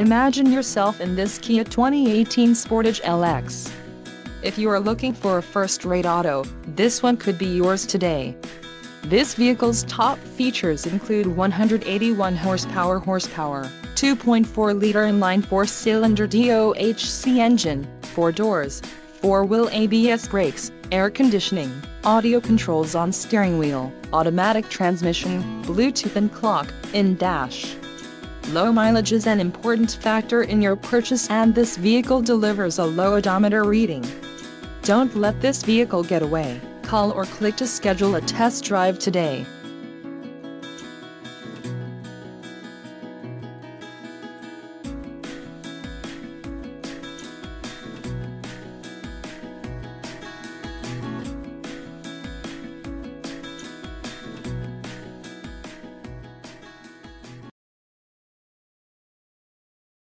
Imagine yourself in this Kia 2018 Sportage LX. If you are looking for a first-rate auto, this one could be yours today. This vehicle's top features include 181 horsepower, 2.4-liter inline four-cylinder DOHC engine, 4 doors, 4-wheel ABS brakes, air conditioning, audio controls on steering wheel, automatic transmission, Bluetooth and clock-in dash. Low mileage is an important factor in your purchase, and this vehicle delivers a low odometer reading. Don't let this vehicle get away. Call or click to schedule a test drive today.